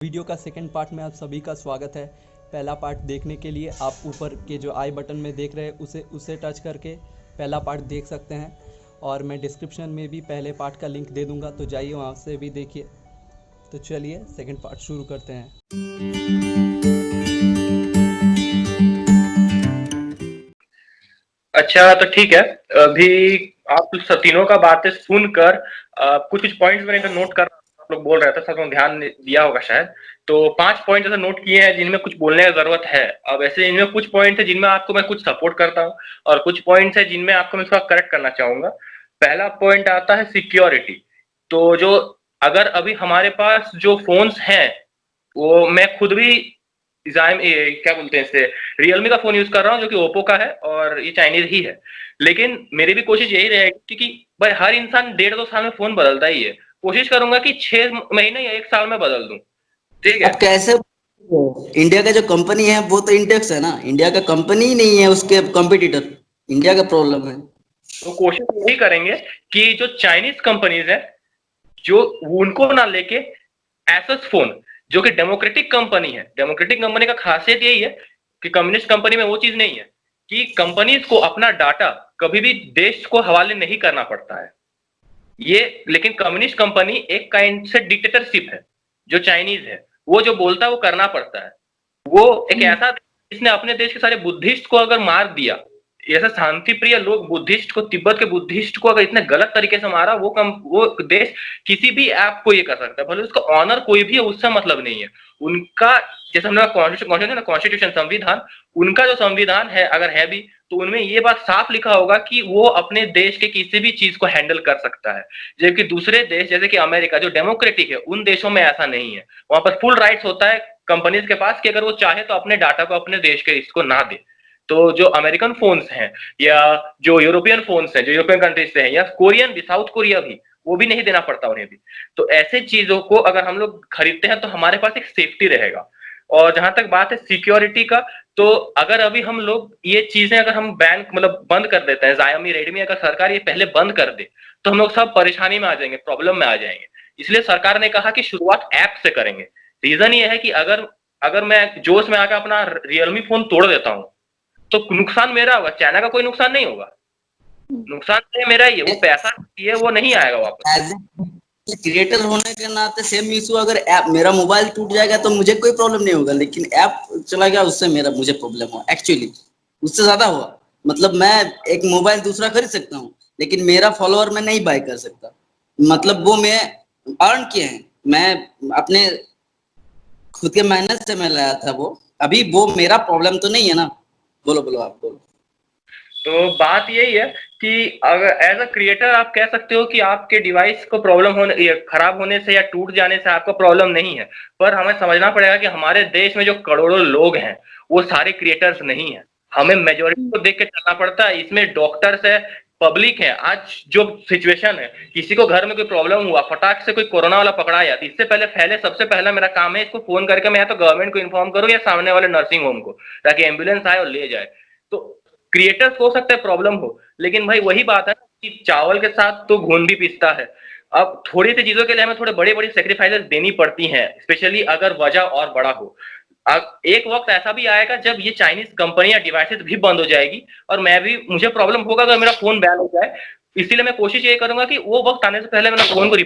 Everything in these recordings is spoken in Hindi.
वीडियो का सेकंड पार्ट में आप सभी का स्वागत है। पहला पार्ट देखने के लिए आप ऊपर के जो आई बटन में देख रहे हैं उसे टच करके पहला पार्ट देख सकते हैं, और मैं डिस्क्रिप्शन में भी पहले पार्ट का लिंक दे दूंगा, तो जाइए वहाँ से भी देखिए। तो चलिए सेकंड पार्ट शुरू करते हैं। अच्छा, तो ठीक है। अभी आप तीनों का बातें सुनकर कुछ कुछ पॉइंट्स मैंने नोट कर, आप लोग बोल रहे थे, सब लोग ध्यान दिया होगा शायद। तो 5 पॉइंट ऐसे नोट किए हैं जिनमें कुछ बोलने की जरूरत है। अब ऐसे इनमें कुछ पॉइंट है जिनमें आपको मैं कुछ सपोर्ट करता हूँ, और कुछ पॉइंट्स है जिनमें आपको मैं इसका करेक्ट करना चाहूंगा। पहला पॉइंट आता है सिक्योरिटी। तो जो अगर अभी हमारे पास जो फोन्स हैं, वो मैं खुद भी क्या बोलते हैं इसे, रियलमी का फोन यूज कर रहा हूँ जो कि ओप्पो का है, और ये चाइनीज ही है। लेकिन मेरी भी कोशिश यही रहेगी कि भाई हर इंसान 1.5-2 साल में फोन बदलता ही है। कोशिश करूंगा कि 6 महीने या 1 साल में बदल दूं। ठीक है। अब कैसे इंडिया का जो कंपनी है वो तो इंटेक्स है ना, इंडिया का कंपनी ही नहीं है, उसके कॉम्पिटिटर इंडिया का प्रॉब्लम है। तो कोशिश यही करेंगे कि जो चाइनीज कंपनीज है, जो उनको ना लेके एसएस फोन, जो कि डेमोक्रेटिक कंपनी है। डेमोक्रेटिक कंपनी का खासियत यही है कि कम्युनिस्ट कंपनी में वो चीज नहीं है कि कंपनीज को अपना डाटा कभी भी देश को हवाले नहीं करना पड़ता है ये। लेकिन कम्युनिस्ट कंपनी एक काइंड से डिक्टेटरशिप है। जो चाइनीज है, वो जो बोलता है वो करना पड़ता है। वो एक ऐसा देश जिसने अपने देश के सारे बुद्धिस्ट को अगर मार दिया, ऐसे शांति प्रिय लोग बुद्धिस्ट को, तिब्बत के बुद्धिस्ट को अगर इतने गलत तरीके से मारा, वो देश किसी भी ऐप को ये कर सकता है, भले उसका ऑनर कोई भी है, उससे मतलब नहीं है उनका। जैसे हमने कॉन्स्टिट्यूशन, संविधान, उनका जो संविधान है अगर है भी, तो उनमें ये बात साफ लिखा होगा कि वो अपने देश के किसी भी चीज को हैंडल कर सकता है। जबकि दूसरे देश जैसे कि अमेरिका जो डेमोक्रेटिक है, उन देशों में ऐसा नहीं है। वहां पर फुल राइट्स होता है कंपनीज के पास कि अगर वो चाहे तो अपने डाटा को अपने देश के इसको ना दे। तो जो अमेरिकन फोन्स हैं, या जो यूरोपियन फोन्स हैं, जो यूरोपियन कंट्रीज से हैं, या कोरियन भी, साउथ कोरिया भी, वो भी नहीं देना पड़ता उन्हें भी। तो ऐसे चीजों को अगर हम लोग खरीदते हैं तो हमारे पास एक सेफ्टी रहेगा। और जहां तक बात है सिक्योरिटी का, तो अगर अभी हम लोग ये चीजें अगर हम बैंक मतलब बंद कर देते हैं, Xiaomi, Redmi, अगर सरकार ये पहले बंद कर दे, तो हम लोग सब परेशानी में आ जाएंगे, प्रॉब्लम में आ जाएंगे। इसलिए सरकार ने कहा कि शुरुआत ऐप से करेंगे। रीजन ये है कि अगर अगर मैं जोश में आकर अपना रियलमी फोन तोड़ देता हूं, तो नुकसान मेरा होगा, चाइना का कोई नुकसान नहीं होगा। नुकसान तो मेरा ही है, वो पैसा ये वो नहीं आएगा वापस। एज ए क्रिएटर होने के नाते सेम इशू, अगर ऐप मेरा मोबाइल टूट जाएगा तो मुझे कोई प्रॉब्लम नहीं होगा, लेकिन ऐप चला गया उससे मुझे प्रॉब्लम हुआ, एक्चुअली उससे ज्यादा हुआ। मतलब मैं एक मोबाइल दूसरा खरीद सकता हूँ, लेकिन मेरा फॉलोअर मैं नहीं बाय कर सकता। मतलब वो मैं अर्न किए हैं, मैं अपने खुद के मेहनत से मैं लाया था वो। अभी वो मेरा प्रॉब्लम तो नहीं है ना। बोलो बोलो, आप बोलो। तो बात यही है कि अगर एज अ क्रिएटर आप कह सकते हो कि आपके डिवाइस को प्रॉब्लम होने या खराब होने से या टूट जाने से आपको प्रॉब्लम नहीं है, पर हमें समझना पड़ेगा कि हमारे देश में जो करोड़ों लोग हैं वो सारे क्रिएटर्स नहीं है। हमें मेजोरिटी को देख के चलना पड़ता है। इसमें डॉक्टर्स है, पब्लिक है। आज जो सिचुएशन है, किसी को घर में कोई प्रॉब्लम हुआ, फटाक से कोई कोरोना वाला पकड़ा या, इससे पहले सबसे पहला मेरा काम है इसको फोन करके मैं या तो गवर्नमेंट को इन्फॉर्म करूं या सामने वाले नर्सिंग होम को, ताकि एम्बुलेंस आए और ले जाए। तो क्रिएटर्स हो सकता है प्रॉब्लम हो, लेकिन भाई वही बात है कि चावल के साथ तो घुन भी पिसता है। अब थोड़ी सी चीजों के लिए हमें थोड़े बड़ी बड़ी सेक्रीफाइसेस देनी पड़ती हैं, स्पेशली अगर वजह और बड़ा हो। अब एक वक्त ऐसा भी आएगा जब ये चाइनीज कंपनियां, डिवाइसेस भी बंद हो जाएगी, और मुझे प्रॉब्लम होगा अगर मेरा फोन बैन हो जाए। इसीलिए मैं कोशिश ये करूंगा कि वो वक्त आने से पहले मेरा फोन को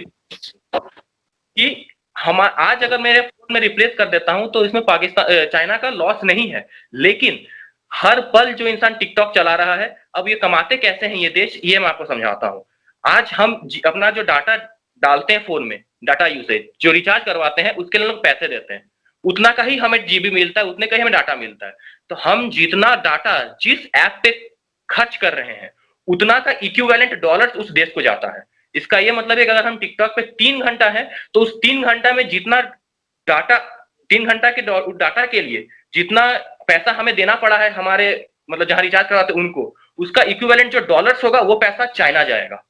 कि हम आज अगर मेरे फोन में रिप्लेस कर देता हूं, तो इसमें पाकिस्तान चाइना का लॉस नहीं है। लेकिन हर पल जो इंसान टिकटॉक चला रहा है, अब ये कमाते कैसे हैं ये देश, ये मैं आपको समझाता हूं। आज हम अपना जो डाटा डालते हैं फोन में, डाटा यूसेज जो रिचार्ज करवाते हैं, उसके लिए लोग पैसे देते हैं। उतना का ही हमें जीबी मिलता है, उतने का ही हमें डाटा मिलता है। तो हम जितना डाटा जिस ऐप पे खर्च कर रहे हैं, उतना का इक्विवेलेंट डॉलर उस देश को जाता है। इसका ये मतलब है कि अगर हम टिकटॉक पे 3 घंटा है, तो उस 3 घंटा में जितना डाटा, 3 घंटा के डाटा के लिए जितना पैसा हमें देना पड़ा है हमारे मतलब जहां रिचार्ज करवाते उनको, उसका इक्विवेलेंट जो डॉलर्स होगा वो पैसा चाइना जाएगा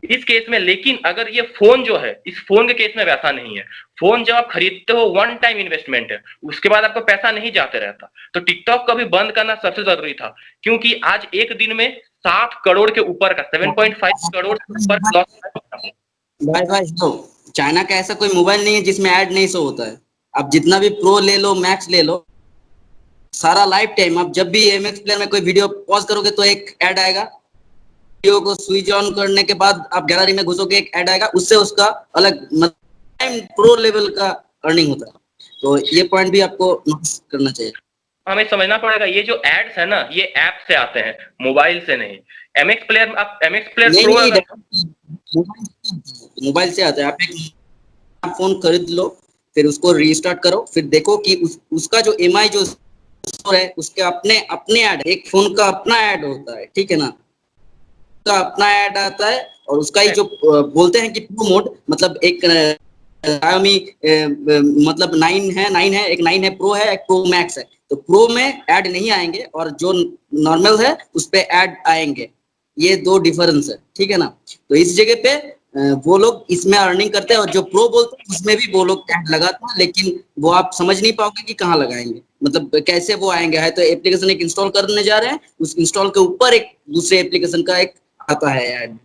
इस केस में। लेकिन अगर ये फोन जो है, इस फोन के केस में वैसा नहीं है। फोन जब आप खरीदते हो, वन टाइम इन्वेस्टमेंट है, उसके बाद आपको पैसा नहीं जाते रहता। तो टिकटॉक को भी बंद करना सबसे जरूरी था, क्योंकि आज एक दिन में 7 करोड़ के ऊपर का, 7.5 करोड़ से ऊपर लॉस। भाई भाई, तो चाइना का ऐसा कोई मोबाइल नहीं है जिसमें ऐड नहीं शो होता है। आप जितना भी प्रो ले लो, मैक्स ले लो, सारा लाइफ टाइम आप जब भी एमएक्स प्लेयर में कोई वीडियो पॉज करोगे तो एक ऐड आएगा, वीडियो को स्विच ऑन करने के बाद आप गैलरी में घुसोगे एक ऐड आएगा, उससे उसका अलग टाइम प्रो लेवल का अर्निंग होता है। तो ये पॉइंट भी आपको नोटिस करना चाहिए। हमें समझना पड़ेगा ये जो एड्स है ना, ये ऐप से आते हैं, मोबाइल से नहीं। एमएक्स प्लेयर, आप एमएक्स प्लेयर नहीं प्रो नहीं, अगर मोबाइल से आता है। आप एक फोन खरीद लो, फिर उसको रीस्टार्ट करो, फिर देखो कि उसका जो एमआई जो स्टोर है उसके अपने अपने ऐड, एक फोन का अपना ऐड होता है, ठीक है ना, का अपना ऐड आता है, और उसका ही जो बोलते हैं कि प्रो मोड, मतलब एक Xiaomi मतलब 9 है, एक 9 है, प्रो है, एक प्रो मैक्स है। तो प्रो में ऐड नहीं आएंगे और जो नॉर्मल है उस पे ऐड आएंगे, ये दो डिफरेंस है, ठीक है ना। तो इस जगह पे वो लोग इसमें अर्निंग करते हैं, और जो प्रो बोलते हैं उसमें भी वो लोग ऐड लगाते हैं, लेकिन वो आप समझ नहीं पाओगे कि कहाँ लगाएंगे, मतलब कैसे वो आएंगे। है तो एप्लीकेशन एक इंस्टॉल करने जा रहे हैं, उस इंस्टॉल के ऊपर एक दूसरे एप्लीकेशन का एक आता है ऐड,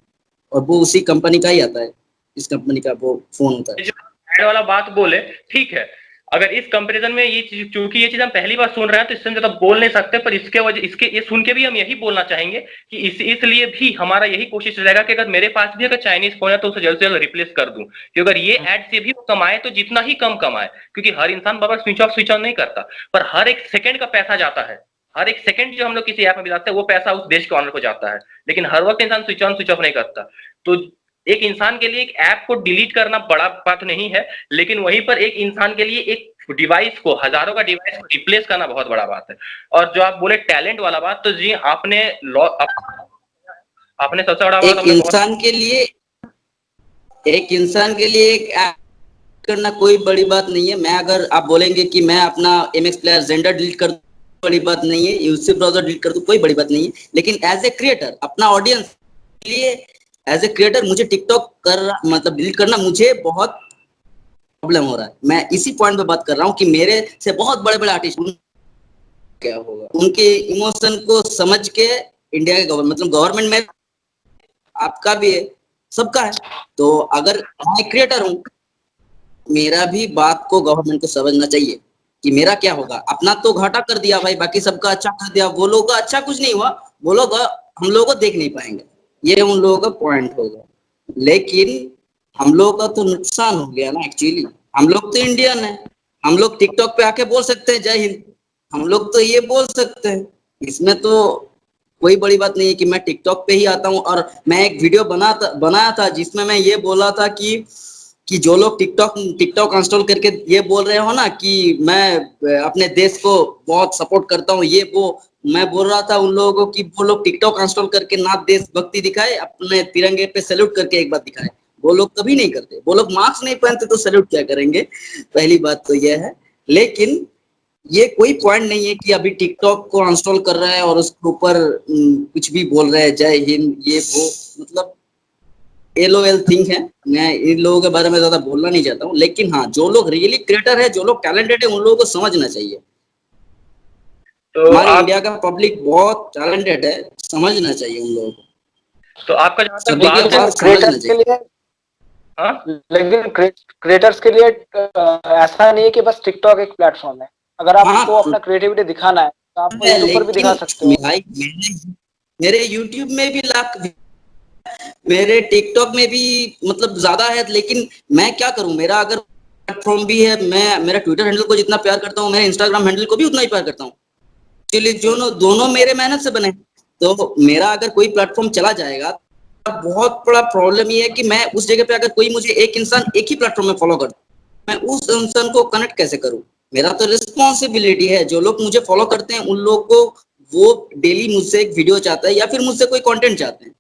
और वो उसी कंपनी का ही आता है, इस कंपनी का वो फोन होता है। जो ऐड वाला बात बोले, ठीक है, अगर इस कंपैरिजन में ये चीज, चूंकि ये चीज हम पहली बार सुन रहे हैं तो इससे ज्यादा बोल नहीं सकते, पर इसके वजह, इसके ये सुन के भी हम यही बोलना चाहेंगे कि इसलिए भी हमारा यही कोशिश रहेगा कि अगर मेरे पास भी अगर चाइनीज फोन है तो उसे जल्द से जल्द रिप्लेस कर दूं, कि अगर ये ऐड से भी वो कमाए तो जितना ही कम कमाए, क्योंकि हर इंसान बार स्विच ऑन नहीं करता, पर हर एक सेकंड का पैसा जाता है। हर एक सेकंड जो हम लोग किसी ऐप में बिताते हैं वो पैसा उस देश के ऑनर को जाता है, लेकिन हर वक्त इंसान स्विच ऑफ नहीं करता। तो एक इंसान के लिए एक ऐप को डिलीट करना बड़ा बात नहीं है, लेकिन वहीं पर एक इंसान के लिए एक डिवाइस को, हजारों का डिवाइस को रिप्लेस करना बहुत बड़ा बात है। और जो आप बोले टैलेंट वाला बात, तो जी आपने आपने सबसे बड़ा बात एक हमने इंसान के लिए, एक इंसान के लिए एक ऐप करना कोई बड़ी बात नहीं है। मैं, अगर आप बोलेंगे कि मैं अपना एमएक्स प्लेयर जेंडर डिलीट कर दूं, बड़ी बात नहीं है, यूसी ब्राउजर डिलीट कर दूं, कोई बड़ी बात नहीं है, लेकिन एज ए क्रिएटर अपना ऑडियंस के लिए, एज ए क्रिएटर मुझे टिकटॉक कर मतलब डिलीट करना मुझे बहुत प्रॉब्लम हो रहा है। मैं इसी पॉइंट पे बात कर रहा हूँ कि मेरे से बहुत बड़े बड़े आर्टिस्ट, क्या होगा उनके इमोशन को समझ के, इंडिया के गवर्नमेंट, मतलब गवर्नमेंट में आपका भी है, सबका है, तो अगर मैं क्रिएटर हूँ, मेरा भी बात को गवर्नमेंट को समझना चाहिए कि मेरा क्या होगा। अपना तो घाटा कर दिया भाई, बाकी सबका अच्छा कर दिया, वो लोग का अच्छा कुछ नहीं हुआ, वो लोग हम लोगों को देख नहीं पाएंगे, ये उन लोगों का पॉइंट होगा, लेकिन हम लोगों का तो नुकसान हो गया ना एक्चुअली। हम लोग तो इंडियन है, हम लोग टिकटॉक पे आके बोल सकते हैं जय हिंद, हम लोग तो ये बोल सकते हैं, इसमें तो कोई बड़ी बात नहीं है कि मैं टिकटॉक पे ही आता हूँ। और मैं एक वीडियो बनाया था जिसमें मैं ये बोला था कि जो लोग टिकटॉक टिकटॉक इंस्टॉल करके ये बोल रहे हो ना कि मैं अपने देश को बहुत सपोर्ट करता हूँ, ये वो, मैं बोल रहा था उन लोगों को कि वो लोग टिकटॉक इंस्टॉल करके ना देशभक्ति दिखाए, अपने तिरंगे पे सैल्यूट करके एक बार दिखाए। वो लोग कभी नहीं करते, वो लोग मास्क नहीं पहनते तो सैल्यूट क्या करेंगे, पहली बात तो यह है। लेकिन ये कोई पॉइंट नहीं है कि अभी टिकटॉक को इंस्टॉल कर रहा है और उसके ऊपर कुछ भी बोल रहे हैं जय हिंद ये वो, मतलब एलओएल थिंग है। मैं इन लोगों के बारे में ज्यादा बोलना नहीं चाहता हूँ, लेकिन हाँ, जो लोग रियली क्रिएटर है, जो लोग टैलेंटेड है, उन लोगों को समझना चाहिए। तो हमारे आप, इंडिया का पब्लिक बहुत टैलेंटेड है, समझना चाहिए उन लोगों को, तो आपका जहां तक सभी की बात है, बात समझना क्रिएटर्स के चाहिए। लिए, हाँ लेकिन क्रिएटर्स के लिए ऐसा नहीं है कि बस टिकटॉक एक प्लेटफॉर्म है। अगर आपको हाँ, अपना क्रिएटिविटी दिखाना है तो आप यूट्यूब पर भी दिखा सकते लेकिन हो। भाई मेरे यूट्यूब में भी लाख, मेरे टिकटॉक में भी मतलब ज्यादा है, लेकिन मैं क्या करूं, मेरा अगर प्लेटफॉर्म भी है, मैं मेरा ट्विटर हैंडल को जितना प्यार करता हूँ, मेरे इंस्टाग्राम हैंडल को भी उतना ही प्यार करता हूँ, एक्चुअली जो दोनों मेरे मेहनत से बने। तो मेरा अगर कोई प्लेटफॉर्म चला जाएगा, बहुत बड़ा प्रॉब्लम ये है कि मैं उस जगह पे, अगर कोई मुझे एक इंसान एक ही प्लेटफॉर्म में फॉलो करता, मैं उस इंसान को कनेक्ट कैसे करूं। मेरा तो रिस्पॉन्सिबिलिटी है, जो लोग मुझे फॉलो करते हैं उन लोग को, वो डेली मुझसे एक वीडियो चाहता है या फिर मुझसे कोई कंटेंट चाहते हैं,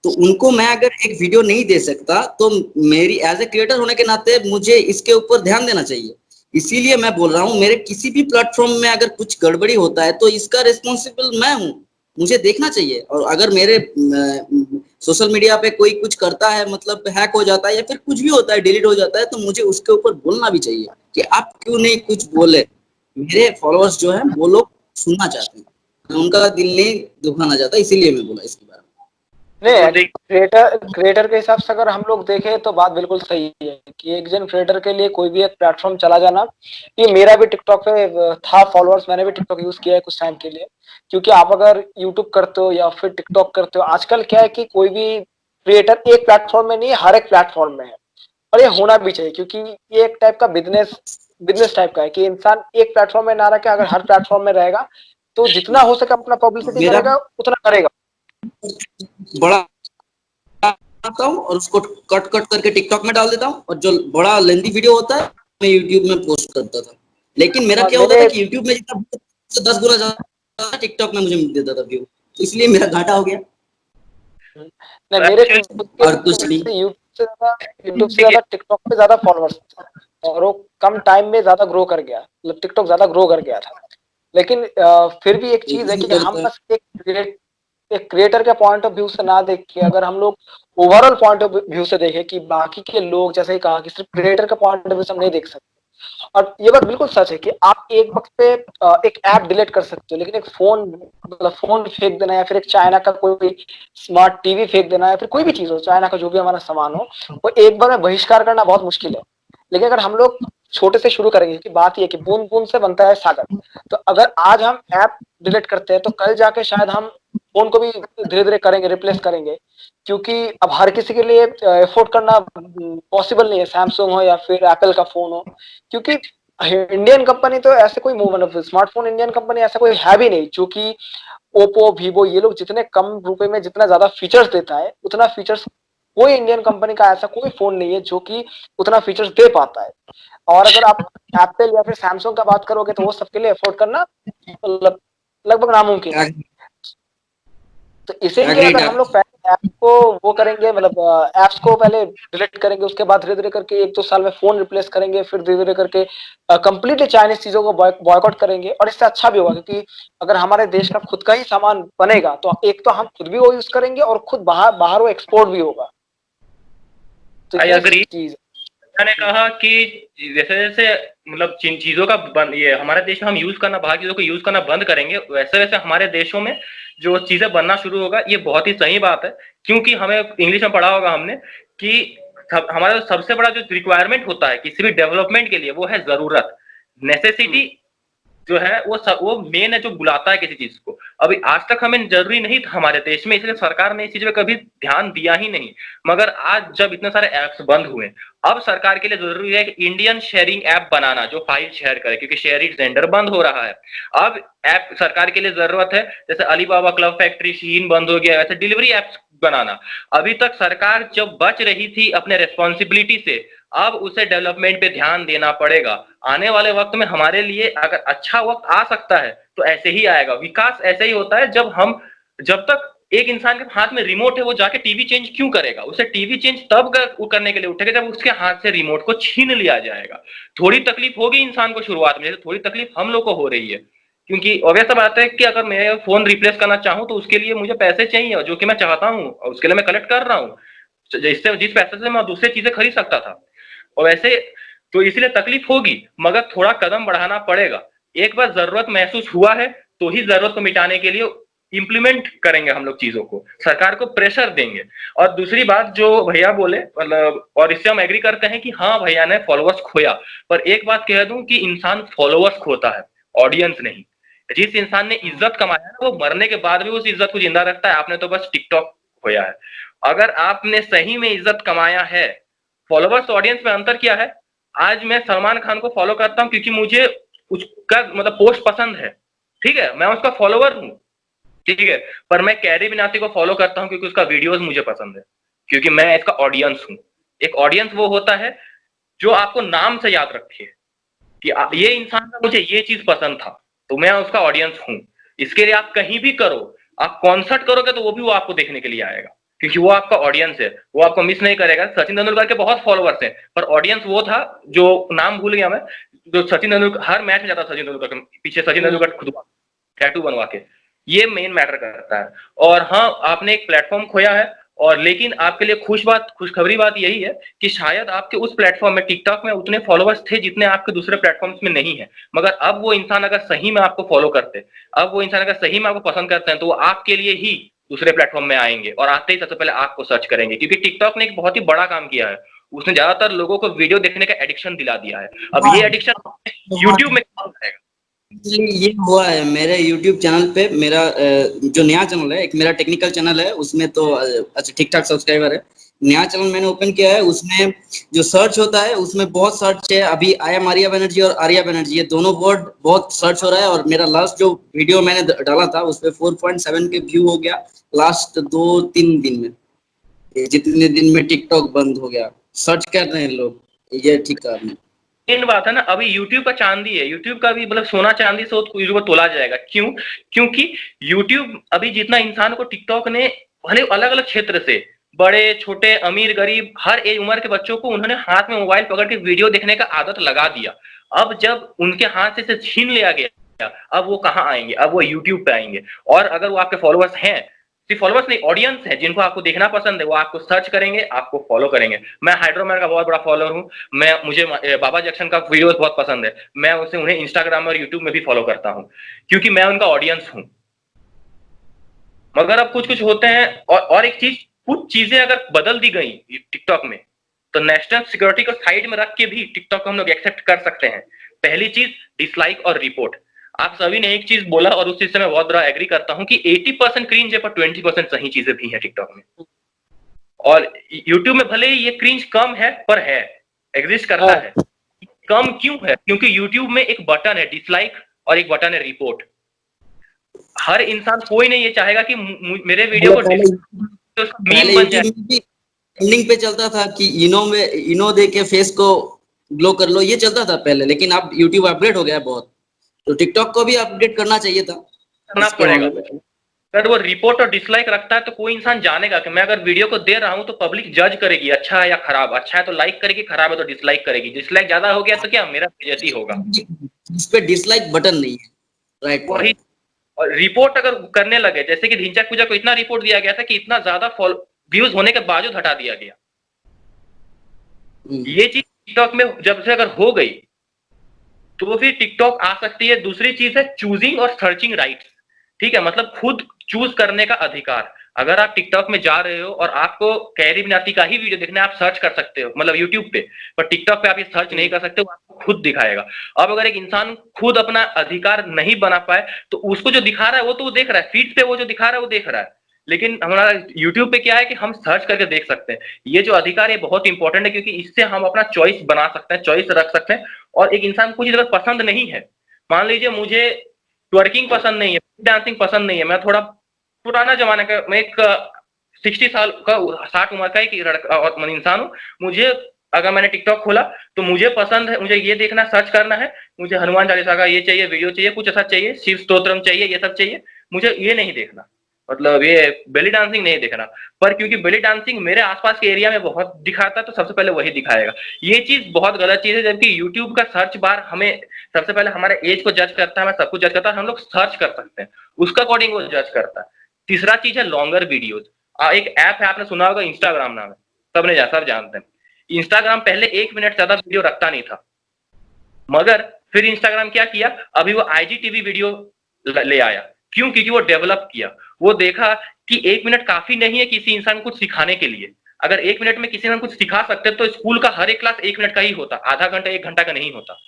तो उनको मैं अगर एक वीडियो नहीं दे सकता, तो मेरी एज ए क्रिएटर होने के नाते मुझे इसके ऊपर ध्यान देना चाहिए। इसीलिए मैं बोल रहा हूँ, मेरे किसी भी प्लेटफॉर्म में अगर कुछ गड़बड़ी होता है तो इसका रिस्पॉन्सिबल मैं हूँ, मुझे देखना चाहिए। और अगर मेरे सोशल मीडिया पे कोई कुछ करता है, मतलब हैक हो जाता है या फिर कुछ भी होता है, डिलीट हो जाता है, तो मुझे उसके ऊपर बोलना भी चाहिए कि आप क्यों नहीं कुछ बोले। मेरे फॉलोअर्स जो है वो लोग सुनना चाहते हैं, उनका दिल नहीं दुखाना चाहता, इसीलिए मैं बोला इसके बारे में। नहीं, तो देख क्रिएटर के हिसाब से अगर हम लोग देखें तो बात बिल्कुल सही है कि एक जन क्रिएटर के लिए कोई भी एक प्लेटफॉर्म चला जाना। ये मेरा भी टिकटॉक पे था फॉलोअर्स, मैंने भी टिकटॉक यूज किया है कुछ टाइम के लिए। क्योंकि आप अगर यूट्यूब करते हो या फिर टिकटॉक करते हो, आजकल क्या है कि कोई भी क्रिएटर एक प्लेटफॉर्म में नहीं है, हर एक प्लेटफॉर्म में है। और ये होना भी चाहिए, क्योंकि ये एक टाइप का बिजनेस टाइप का है कि इंसान एक प्लेटफॉर्म में ना रह के अगर हर प्लेटफॉर्म में रहेगा तो जितना हो सके अपना पब्लिसिटी मेरा करेगा उतना करेगा। बड़ा आता हूँ और उसको कट कट करके टिकटॉक में डाल देता हूँ, और जो बड़ा लेंथी वीडियो होता है मैं यूट्यूब में पोस्ट करता था। लेकिन मेरा हाँ, क्या होता था मेरे कि यूट्यूब में जितना तो 10 गुना ज्यादा टिकटॉक में मुझे मिल देता था व्यू, तो इसलिए मेरा घाटा हो गया नहीं, मेरे एक्चुअली खुद और कुछ नहीं। के यूट्यूब से देखिए ज्यादा टिकटॉक पे ज्यादा फॉलोअर्स थे और वो कम टाइम में ज्यादा ग्रो कर गया, मतलब टिकटॉक ज्यादा ग्रो कर गया था। लेकिन फिर भी एक चीज है यही कि हम करता है। बस एक क्रिएटर के पॉइंट ऑफ व्यू से ना देख के अगर हम लोग ओवरऑल पॉइंट ऑफ व्यू से देखें कि बाकी के लोग, जैसे ही कहा कि सिर्फ क्रिएटर का पॉइंट ऑफ व्यू से हम नहीं देख सकते। और ये बात बिल्कुल सच है कि आप एक वक्त पे एक ऐप डिलीट कर सकते हो, लेकिन एक फोन, मतलब फोन फेंक देना या फिर एक चाइना का कोई स्मार्ट टीवी फेंक देना या फिर कोई भी चीज हो, चाइना का जो भी हमारा सामान हो, वो एक बार में बहिष्कार करना बहुत मुश्किल है। लेकिन अगर हम लोग छोटे से शुरू करेंगे, कि बात ये है कि बूंद बूंद से बनता है सागर। तो अगर आज हम ऐप डिलीट करते हैं तो कल जाके शायद हम फोन को भी धीरे धीरे करेंगे, रिप्लेस करेंगे। क्योंकि अब हर किसी के लिए एफोर्ड करना पॉसिबल नहीं है, सैमसंग हो या फिर एप्पल का फोन हो। क्योंकि इंडियन कंपनी तो ऐसे कोई मतलब स्मार्टफोन इंडियन कंपनी ऐसा कोई है भी नहीं जो कि ओप्पो वीवो ये लोग जितने कम रुपए में जितना ज्यादा फीचर्स देता है, उतना फीचर्स कोई इंडियन कंपनी का ऐसा कोई फोन नहीं है जो कि उतना फीचर्स दे पाता है। और अगर आप एप्पल या फिर सैमसंग का बात करोगे तो वो सबके लिए अफोर्ड करना मतलब लगभग नामुमकिन है। तो इसीलिए एग्रीड। अगर हम लोग पहले ऐप को वो करेंगे, मतलब ऐप्स को पहले डिलीट करेंगे, उसके बाद धीरे धीरे करके 1-2 साल में फोन रिप्लेस करेंगे, फिर धीरे धीरे करके कंप्लीटली चाइनीज चीजों को बॉयकॉट करेंगे। और इससे अच्छा भी होगा, क्योंकि अगर हमारे देश का खुद का ही सामान बनेगा तो एक तो हम खुद भी वो यूज करेंगे और खुद बाहर बाहर वो एक्सपोर्ट भी होगा। तो आई ये अग्री। चीज मैंने कहा कि जैसे जैसे मतलब जिन चीजों का ये हमारे देश में हम यूज करना, बाहर चीजों को यूज करना बंद करेंगे, वैसे वैसे हमारे देशों में जो चीजें बनना शुरू होगा। ये बहुत ही सही बात है, क्योंकि हमें इंग्लिश में पढ़ा होगा हमने कि हमारा सबसे बड़ा जो रिक्वायरमेंट होता है किसी भी डेवलपमेंट के लिए, वो है जरूरत, नेसेसिटी जो है वो मेन है जो बुलाता है किसी चीज को। अभी आज तक हमें जरूरी नहीं था हमारे देश में, इसलिए सरकार ने इस चीज पे कभी ध्यान दिया ही नहीं। मगर आज जब इतने सारे ऐप्स बंद हुए, अब सरकार के लिए जरूरी है कि इंडियन शेयरिंग ऐप बनाना जो फाइल शेयर करे, क्योंकि शेयर इट जेंडर बंद हो रहा है। अब ऐप सरकार के लिए जरूरत है, जैसे अलीबाबा क्लब फैक्ट्री शीन बंद हो गया, वैसे डिलीवरी ऐप्स बनाना। अभी तक सरकार जब बच रही थी अपने रेस्पॉन्सिबिलिटी से, अब उसे डेवलपमेंट पे ध्यान देना पड़ेगा। आने वाले वक्त में हमारे लिए अगर अच्छा वक्त आ सकता है तो ऐसे ही आएगा। विकास ऐसे ही होता है जब तक एक इंसान के हाथ में रिमोट है, वो जाके टीवी चेंज क्यों करेगा? उसे टीवी चेंज तब करने के लिए उठेगा जब उसके हाथ से रिमोट को छीन लिया जाएगा। थोड़ी तकलीफ होगी इंसान को शुरुआत में, जैसे थोड़ी तकलीफ हम लोग को हो रही है, क्योंकि ऑब्वियस बात है कि अगर मैं फोन रिप्लेस करना चाहूं तो उसके लिए मुझे पैसे चाहिए, जो कि मैं चाहता हूं और उसके लिए मैं कलेक्ट कर रहा हूं, जिस पैसे से मैं दूसरी चीजें खरीद सकता था। और वैसे तो इसलिए तकलीफ होगी, मगर थोड़ा कदम बढ़ाना पड़ेगा। एक बार जरूरत महसूस हुआ है तो ही जरूरत को मिटाने के लिए इंप्लीमेंट करेंगे हम लोग चीजों को, सरकार को प्रेशर देंगे। और दूसरी बात जो भैया बोले, मतलब और इससे हम एग्री करते हैं कि हाँ भैया ने फॉलोअर्स खोया, पर एक बात कह दूं कि इंसान फॉलोअर्स खोता है, ऑडियंस नहीं। जिस इंसान ने इज्जत कमाया है वो मरने के बाद भी उस इज्जत को जिंदा रखता है। आपने तो बस टिकटॉक खोया है। अगर आपने सही में इज्जत कमाया है, फॉलोवर्स ऑडियंस में अंतर क्या है? आज मैं सलमान खान को फॉलो करता हूं क्योंकि मुझे उसका मतलब पोस्ट पसंद है, ठीक है, मैं उसका फॉलोवर हूं, ठीक है। पर मैं कैरी बिनाती को फॉलो करता हूं क्योंकि उसका वीडियोस मुझे पसंद है, क्योंकि मैं इसका ऑडियंस हूं। एक ऑडियंस वो होता है जो आपको नाम से याद रखे कि ये इंसान का मुझे ये चीज पसंद था, तो मैं उसका ऑडियंस हूं। इसके लिए आप कहीं भी करो, आप कॉन्सर्ट करोगे तो वो भी वो आपको देखने के लिए आएगा, क्योंकि वो आपका ऑडियंस है, वो आपको मिस नहीं करेगा। सचिन तेंदुलकर के बहुत फॉलोवर्स हैं, पर ऑडियंस वो था जो नाम भूल गया मैं, जो सचिन तेंदुलकर हर मैच में जाता, सचिन तेंदुलकर के पीछे सचिन तेंदुलकर खुद टैटू बनवा के। ये मेन मैटर करता है। और हाँ, आपने एक प्लेटफॉर्म खोया है, और लेकिन आपके लिए खुशखबरी बात यही है कि शायद आपके उस प्लेटफॉर्म में, टिकटॉक में, उतने फॉलोवर्स थे जितने आपके दूसरे प्लेटफॉर्म्स में नहीं है। मगर अब वो इंसान अगर सही में आपको फॉलो करते, अब वो इंसान अगर सही में आपको पसंद करते हैं, तो वो आपके लिए ही दूसरे प्लेटफॉर्म में आएंगे और आते ही सबसे पहले आपको सर्च करेंगे, क्योंकि टिकटॉक ने एक बहुत ही बड़ा काम किया है। उसने ज्यादातर लोगों को वीडियो देखने का एडिक्शन दिला दिया है। अब ये एडिक्शन यूट्यूब में कम रहेगा। ये हुआ है मेरे YouTube चैनल पे। मेरा जो नया चैनल है, एक मेरा टेक्निकल चैनल है, उसमें तो अच्छा ठीक ठाक सब्सक्राइबर है। नया चैनल मैंने ओपन किया है, उसमें जो सर्च होता है उसमें बहुत सर्च है। अभी आई एम आर्या बनर्जी और आर्या बनर्जी, ये दोनों वर्ड बहुत सर्च हो रहा है। और मेरा लास्ट जो वीडियो मैंने डाला था उस पर 4.7 के व्यू हो गया लास्ट 2-3 दिन में। ये जितने दिन में टिकटॉक बंद हो गया, सर्च कर रहे हैं लोग, ये ठीक कारण है। इन बात है ना, अभी YouTube का चांदी है, YouTube का भी मतलब सोना चांदी से यूट्यूब तोला जाएगा। क्यों? क्योंकि YouTube अभी जितना इंसान को टिकटॉक ने भले अलग अलग क्षेत्र से, बड़े छोटे अमीर गरीब हर एज उम्र के बच्चों को उन्होंने हाथ में मोबाइल पकड़ के वीडियो देखने का आदत लगा दिया। अब जब उनके हाथ से छीन लिया गया, अब वो कहाँ आएंगे? अब वो YouTube पे आएंगे। और अगर वो आपके फॉलोअर्स हैं, सिर्फ फॉलोअर्स नहीं, ऑडियंस है जिनको आपको देखना पसंद है, वो आपको सर्च करेंगे, आपको फॉलो करेंगे। मैं हाइड्रोमैन का बहुत बड़ा फॉलोअर हूँ। मुझे बाबा जैक्सन का वीडियोस बहुत पसंद है। मैं उन्हें इंस्टाग्राम और यूट्यूब में भी फॉलो करता हूँ, क्योंकि मैं उनका ऑडियंस हूँ। मगर अब कुछ कुछ होते हैं, और एक चीज, कुछ चीजें अगर बदल दी गई टिकटॉक में, तो नेशनल सिक्योरिटी को साइड में रख के भी टिकटॉक को हम लोग एक्सेप्ट कर सकते हैं। पहली चीज, डिसलाइक और रिपोर्ट। आप सभी ने एक चीज बोला और उस चीज से मैं बहुत बड़ा एग्री करता हूं कि 80% क्रिंज है पर 20% सही चीजें भी हैं टिकटॉक में। और यूट्यूब में भले ही ये क्रिंज कम है, पर है, एग्जिस्ट करता है। कम क्यों है? क्योंकि यूट्यूब में एक बटन है डिसलाइक और एक बटन है रिपोर्ट। हर इंसान, कोई नहीं ये चाहेगा कि मेरे वीडियो को मीम बन जाए। ट्रेंडिंग पे चलता था कि इनो दे के फेस को ग्लो कर लो, ये चलता था पहले। लेकिन अब यूट्यूब अपग्रेड हो गया है बहुत, तो टिकटॉक को भी अपडेट करना चाहिए था, करना पड़ेगा। अगर वो रिपोर्ट और डिसलाइक रखता है तो कोई इंसान जानेगा कि मैं अगर वीडियो को दे रहा हूं तो पब्लिक जज करेगी अच्छा है या खराब। अच्छा है तो लाइक करेगी, खराब है तो डिसलाइक करेगी। डिसलाइक ज्यादा हो गया तो क्या मेरा बेइज्जती होगा? इस पे डिसलाइक बटन नहीं है, राइट? वही। और रिपोर्ट अगर करने लगे, जैसे कि ढिंचैक पूजा को इतना रिपोर्ट दिया गया था कि इतना ज्यादा व्यूज होने के बावजूद हटा दिया गया। ये चीज टिकटॉक में जब से अगर हो गई तो फिर टिकटॉक आ सकती है। दूसरी चीज है चूजिंग और सर्चिंग राइट्स। ठीक है, मतलब खुद चूज करने का अधिकार। अगर आप टिकटॉक में जा रहे हो और आपको कैरी मिनाटी का ही वीडियो देखना है, आप सर्च कर सकते हो, मतलब यूट्यूब पे, पर टिकटॉक पे आप ये सर्च नहीं कर सकते, वो आपको खुद दिखाएगा। अब अगर एक इंसान खुद अपना अधिकार नहीं बना पाए तो उसको जो दिखा रहा है वो तो वो देख रहा है, फीड पे वो जो दिखा रहा है वो देख रहा है। लेकिन हमारा यूट्यूब पे क्या है कि हम सर्च करके देख सकते हैं। ये जो अधिकार है बहुत इंपॉर्टेंट है, क्योंकि इससे हम अपना चॉइस बना सकते हैं, चॉइस रख सकते हैं। और एक इंसान को अगर पसंद नहीं है, मान लीजिए मुझे ट्वर्किंग पसंद नहीं है, डांसिंग पसंद नहीं है, मैं थोड़ा पुराना जमाने का, मैं एक 60 साल का 60 उम्र का एक लड़का और इंसान हूँ। मुझे अगर मैंने टिकटॉक खोला तो मुझे पसंद है, मुझे ये देखना, सर्च करना है, मुझे हनुमान चालीसा का ये चाहिए, वीडियो चाहिए, कुछ ऐसा चाहिए, शिव स्तोत्रम चाहिए, ये सब चाहिए। मुझे ये नहीं देखना, मतलब ये बेली डांसिंग नहीं देखना। पर क्योंकि बेली डांसिंग मेरे आसपास के एरिया में बहुत दिखाता है तो सबसे पहले वही दिखाएगा। ये चीज बहुत गलत चीज है। जबकि यूट्यूब का सर्च बार हमें सबसे पहले हमारे एज को जज करता है, हमें सब कुछ जज करता है, हम लोग सर्च कर सकते हैं, उसका अकॉर्डिंग वो जज करता है। तीसरा चीज है लॉन्गर वीडियोज। एक ऐप है, आपने सुना होगा, इंस्टाग्राम नाम है, सब जानते हैं। इंस्टाग्राम पहले 1 मिनट ज्यादा वीडियो रखता नहीं था, मगर फिर इंस्टाग्राम क्या किया, अभी वो IGTV वीडियो ले आया। क्यों? क्योंकि वो डेवलप किया। वो देखा कि 1 मिनट काफी नहीं है किसी इंसान को कुछ सिखाने के लिए। अगर 1 मिनट में किसी इंसान कुछ सिखा सकते तो स्कूल का हर एक क्लास 1 मिनट का ही होता, आधा घंटा 1 घंटा का नहीं होता।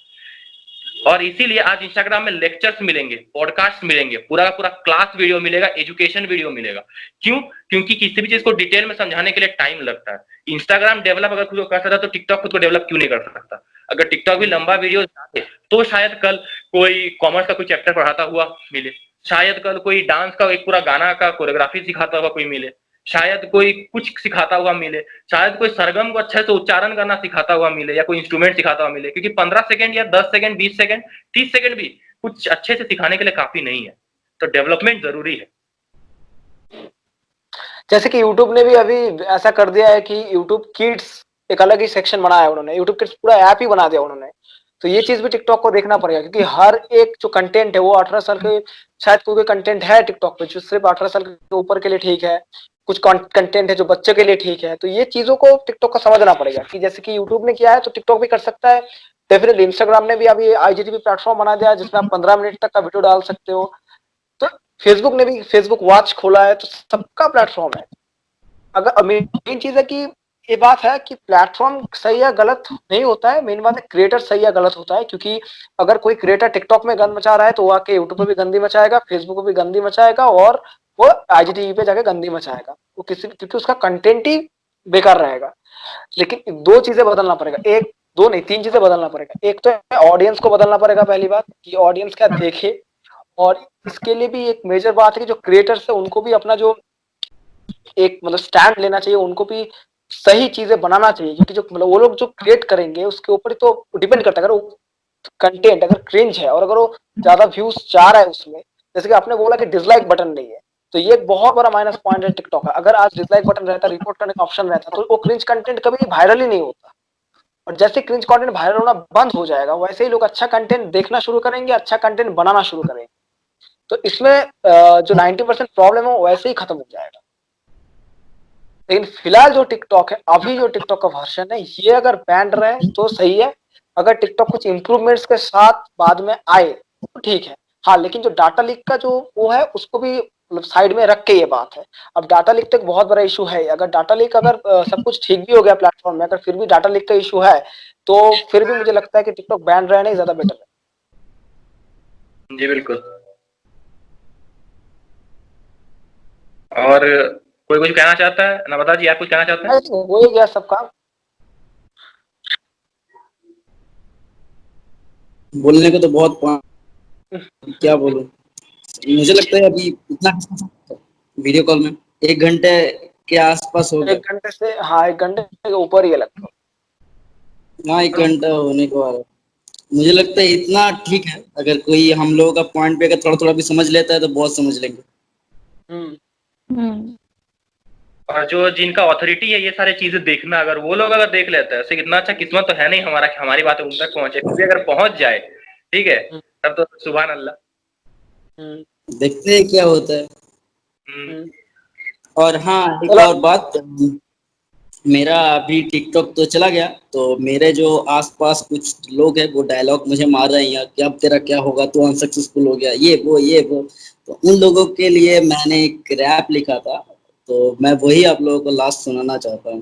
और इसीलिए आज इंस्टाग्राम में लेक्चर्स मिलेंगे, पॉडकास्ट मिलेंगे, पूरा का पूरा क्लास वीडियो मिलेगा, एजुकेशन वीडियो मिलेगा। क्यों? क्योंकि किसी भी चीज को डिटेल में समझाने के लिए टाइम लगता है। इंस्टाग्राम डेवलप अगर खुद को कर सकता तो टिकटॉक खुद को डेवलप क्यों नहीं कर सकता? अगर टिकटॉक भी लंबा वीडियो डाले तो शायद कल कोई कॉमर्स का कोई चैप्टर पढ़ाता हुआ मिले, शायद कल कोई डांस का एक पूरा गाना का कोरियोग्राफी सिखाता हुआ कोई मिले, शायद कोई कुछ सिखाता हुआ मिले, शायद कोई सरगम को अच्छे से उच्चारण करना सिखाता हुआ मिले, या कोई इंस्ट्रूमेंट सिखाता हुआ मिले। क्योंकि 15 सेकंड या 10 सेकंड, 20 सेकंड, 30 सेकंड भी कुछ अच्छे से सिखाने के लिए काफी नहीं है। तो डेवलपमेंट जरूरी है। जैसे कि YouTube ने भी अभी ऐसा कर दिया है कि YouTube किड्स एक अलग ही सेक्शन बनाया है उन्होंने, YouTube किड्स पूरा ऐप ही बना दिया उन्होंने। तो ये चीज भी टिकटॉक को देखना पड़ेगा, क्योंकि हर एक जो कंटेंट है वो 18 साल के, शायद कोई कंटेंट है टिकटॉक पे जो सिर्फ 18 साल के ऊपर के लिए ठीक है, कुछ कंटेंट है जो बच्चों के लिए ठीक है। तो ये चीजों को टिकटॉक को समझना पड़ेगा कि जैसे कि यूट्यूब ने किया है तो टिकटॉक भी कर सकता है। डेफिनेटली इंस्टाग्राम ने भी अभी IGTV प्लेटफॉर्म बना दिया है जिसमें आप 15 मिनट तक का वीडियो डाल सकते हो। तो फेसबुक ने भी फेसबुक वॉच खोला है, तो सबका प्लेटफॉर्म है। अगर मेन चीज है कि ये बात है कि प्लेटफॉर्म सही या गलत नहीं होता है, मेन बात है क्रिएटर सही या गलत होता है। क्योंकि अगर कोई क्रिएटर टिकटॉक में गंद मचा रहा है तो वो आके यूट्यूब पे भी गंदी मचाएगा, फेसबुक पे भी गंदी मचाएगा, और वो आईजीटीवी पे जाके गंदी मचाएगा। वो किसी क्योंकि उसका कंटेंट ही बेकार रहेगा। लेकिन दो चीजें बदलना पड़ेगा, एक दो नहीं तीन चीजें बदलना पड़ेगा। एक तो है ऑडियंस को बदलना पड़ेगा, पहली बात कि ऑडियंस क्या देखे। और इसके लिए भी एक मेजर बात है कि जो क्रिएटर्स है उनको भी अपना जो एक मतलब स्टैंड लेना चाहिए, उनको भी सही चीजें बनाना चाहिए। क्योंकि जो मतलब वो लोग जो क्रिएट करेंगे उसके ऊपर ही तो डिपेंड करता है। अगर वो कंटेंट अगर क्रिंज है और अगर वो ज्यादा व्यूज जा रहा है उसमें, जैसे कि आपने बोला कि डिसलाइक बटन नहीं है, तो ये एक बहुत बड़ा माइनस पॉइंट है टिकटॉक का। अगर आज डिसलाइक बटन रहता, रिपोर्ट करने का ऑप्शन रहता, तो वो क्रिंज कंटेंट कभी वायरल ही नहीं होता। और जैसे क्रिंज कंटेंट वायरल होना बंद हो जाएगा, वैसे ही लोग अच्छा कंटेंट देखना शुरू करेंगे, अच्छा कंटेंट बनाना शुरू करेंगे। तो इसमें जो 90% प्रॉब्लम है वो वैसे ही खत्म हो जाएगा। लेकिन फिलहाल जो टिकटॉक है, अभी जो टिकटॉक का वर्जन है, ये अगर बैन रहे तो सही है। अगर टिकटॉक कुछ इंप्रूवमेंट्स के साथ बाद में आए तो ठीक है। हाँ, लेकिन जो डाटा लीक का जो वो है उसको भी मतलब साइड में रख के ये बात है। अब डाटा लीक तो एक बहुत बड़ा इशू है। अगर डाटा लीक अगर सब कुछ ठीक भी हो गया प्लेटफॉर्म में, अगर फिर भी डाटा लीक का इशू है, तो फिर भी मुझे लगता है कि टिकटॉक बैन रहना ही ज्यादा बेटर है। जी बिल्कुल। और कोई कुछ कहना चाहता है? नवादा जी आप कुछ कहना चाहते हैं? नहीं, हो ही गया सब काम। बोलने को तो बहुत क्या बोलूं। मुझे लगता है अभी इतना वीडियो कॉल में 1 घंटे के आसपास हो गया। 1 घंटे से, हाँ 1 घंटे के ऊपर ही है लगभग। हाँ, 1 घंटा होने को आ रहा है। मुझे लगता है इतना ठीक है। अगर कोई हम लोगों का पॉइंट पे अगर थोड़ा थोड़ा भी समझ लेता है तो बहुत समझ लेंगे। और जो जिनका ऑथोरिटी है ये सारी चीजें देखना, अगर वो लोग अगर देख लेते हैं, ऐसे कितना अच्छा किस्मत तो है नहीं हमारा कि हमारी बातें उन तक पहुंचे। फिर भी अगर पहुंच जाए, ठीक है, तब तो सुभान अल्लाह। देखते हैं क्या होता है। हम्म। और हाँ, एक चलो, और बात, मेरा अभी टिकटॉक तो चला गया, तो मेरे जो आसपास कुछ लोग हैं वो डायलॉग मुझे मार रहे हैं यार कि अब तेरा क्या होगा, तू अनसक्सेसफुल हो गया, ये वो। तो उन लोगों के लिए मैंने एक रैप लिखा था, तो मैं वही आप लोगों को लास्ट सुनाना चाहता हूँ।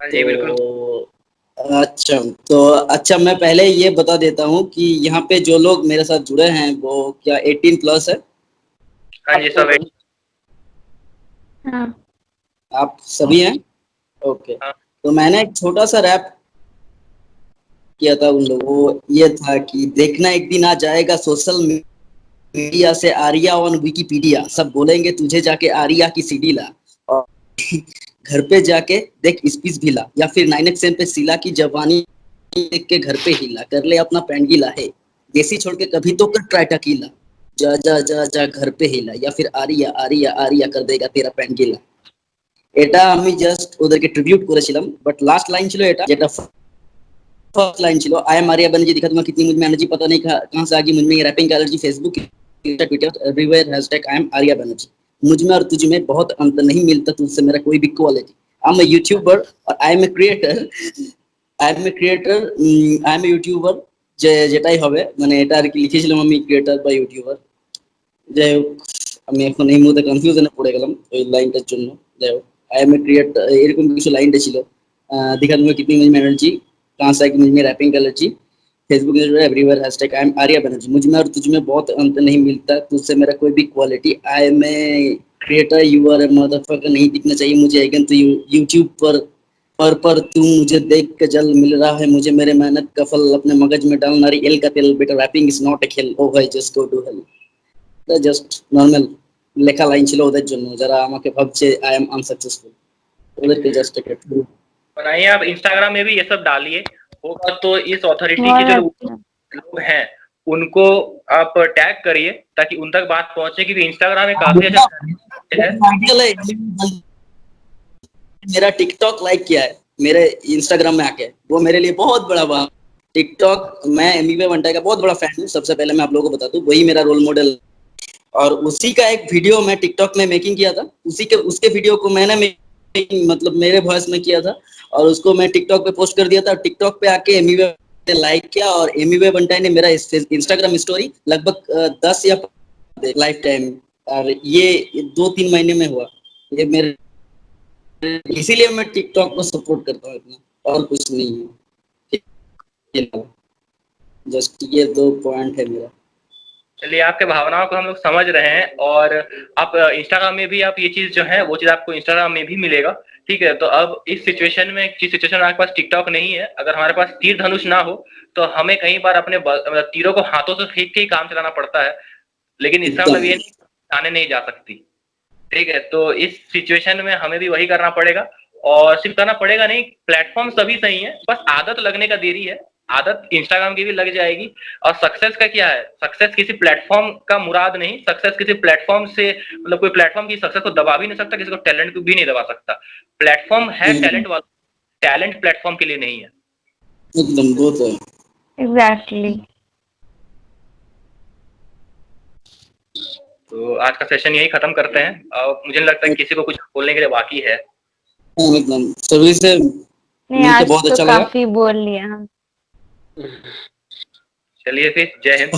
हाँ जी बिल्कुल। तो अच्छा, तो अच्छा मैं पहले ये बता देता हूँ कि यहाँ पे जो लोग मेरे साथ जुड़े हैं वो क्या 18+ है? हाँ जी सब एक। हाँ। आप सभी हैं? ओके। हाँ। तो मैंने एक छोटा सा रैप किया था उन लोगों को। ये था कि देखना एक दिन आ जाएगा सोशल मीडिया से आर्या ऑन विकिपीडिया, सब बोलेंगे तुझे जाके आर्या की सीडी ला, और घर पे जाके देख स्पीच भी ला, या फिर 9XM पे सिला की जवानी देख के घर पे हिला, कर ले अपना पैंट गीला है, देसी छोड़ के कभी तो कर ट्राई टकीला, जा जा जा जा घर पे हिला, या फिर आर्या आर्या आर्या कर देगा तेरा पैंट गीला। এটা আমি জাস্ট ওদেরকে ট্রিবিউট করেছিলাম, বাট লাস্ট লাইন ছিল এটা, যেটা फर्स्ट लाइन चलो, आई एम आर्या बनर्जी, दिखा दूंगा कितनी मुझ में एनर्जी, पता नहीं कहां से आ गई मुझ में ये रैपिंग का allergy, Facebook Twitter everywhere hashtag I am Arya Banerjee, मुझ में और तुझ में बहुत अंतर, नहीं मिलता तुझसे मेरा कोई भी quality, I am a YouTuber और I am a creator, I am a YouTuber, যেটাই হবে মানে এটা আর কি লিখেছিলাম আমি, ক্রিয়েটর বা ইউটিউবার। যাই হোক, আমি এখন এই মুহূর্তে কনফিউশনে পড়ে গেলাম ওই লাইনটার জন্য। যাই হোক, आई एम ए क्रिएटर এরকম কিছু লাইনটা ছিল। दिखा दूंगा कितनी मुझ में एनर्जी, कहाँ से आएगी मुझ में रैपिंग का allergy, Facebook everywhere hashtag I am Arya Banerjee, मुझ में और तुझ में बहुत अंतर, नहीं मिलता तुझसे मेरा कोई भी quality, I am a creator you are a motherfucker, नहीं दिखना चाहिए मुझे अगेन तो यूट्यूब पर तू मुझे देख के जल मिल रहा है मुझे मेरे मेहनत का फल, अपने मगज में डाल नारी एल का तेल, बेटा रैपिंग इज नॉट ए खेल, ओ भाई just go to hell. Just normal লেখা লাইন ছিল ওদের জন্য যারা আমাকে ভাবছে আই এম আনসাকসেসফুল, ওদেরকে জাস্ট একটা बनाइए, आप इंस्टाग्राम में भी ये सब डालिए, होगा तो इस अथॉरिटी के जो बहुत लोग हैं उनको आप टैग करिए ताकि उन तक बात पहुंचे, क्योंकि इंस्टाग्राम में काफी अच्छा है। मेरा टिकटॉक लाइक किया है मेरे इंस्टाग्राम में आके, वो मेरे लिए बहुत बड़ा बात। टिकटॉक, मैं एमबीवे बंटाई का बहुत बड़ा फैन हूँ, सबसे पहले मैं आप लोगों को बता दूं, वही मेरा रोल मॉडल, और उसी का एक वीडियो मैं टिकटॉक में मेकिंग किया था, उसके वीडियो को मैंने मतलब मेरे वॉइस में किया था, और उसको मैं टिकटॉक पे पोस्ट कर दिया था। टिकटॉक पे आके एमबीवे ने लाइक किया, और एमबीवे बंटाई ने मेरा इंस्टाग्राम स्टोरी लगभग 10 या लाइफ टाइम और ये 2-3 महीने में हुआ। ये मेरे इसीलिए मैं टिकटॉक को सपोर्ट करता हूँ इतना, और कुछ नहीं है। जस्ट ये 2 पॉइंट है मेरा। चलिए, आपके भावनाओं को हम लोग समझ रहे हैं, और आप इंस्टाग्राम में भी आप ये चीज जो है वो चीज आपको इंस्टाग्राम में भी मिलेगा, ठीक है। तो अब इस सिचुएशन में, जिस सिचुएशन में आपके पास टिकटॉक नहीं है, अगर हमारे पास तीर धनुष ना हो तो हमें कई बार अपने मतलब तीरों को हाथों से खींच के ही काम चलाना पड़ता है, लेकिन इसका मतलब ये नहीं जाने नहीं जा सकती, ठीक है। तो इस सिचुएशन में हमें भी वही करना पड़ेगा, और सिर्फ करना पड़ेगा नहीं, प्लेटफॉर्म सभी सही है, बस आदत लगने का देरी है। आदत इंस्टाग्राम की भी लग जाएगी। और सक्सेस का क्या है, सक्सेस किसी प्लेटफॉर्म का मुराद नहीं, सक्सेस किसी प्लेटफॉर्म से मतलब कोई प्लेटफॉर्म की सक्सेस को दबा भी नहीं सकता, किसी को टैलेंट को भी नहीं दबा सकता। प्लेटफॉर्म है टैलेंट वाला, टैलेंट प्लेटफॉर्म के लिए नहीं है। एकदम वो तो एग्जैक्टली। तो आज का सेशन यही खत्म करते हैं, और मुझे नहीं लगता कि किसी को कुछ बोलने के लिए बाकी है। एकदम सभी से नहीं, मिलके आज बहुत तो अच्छा लगा। काफी बोल लिया हम। चलिए फिर, जय हिंद।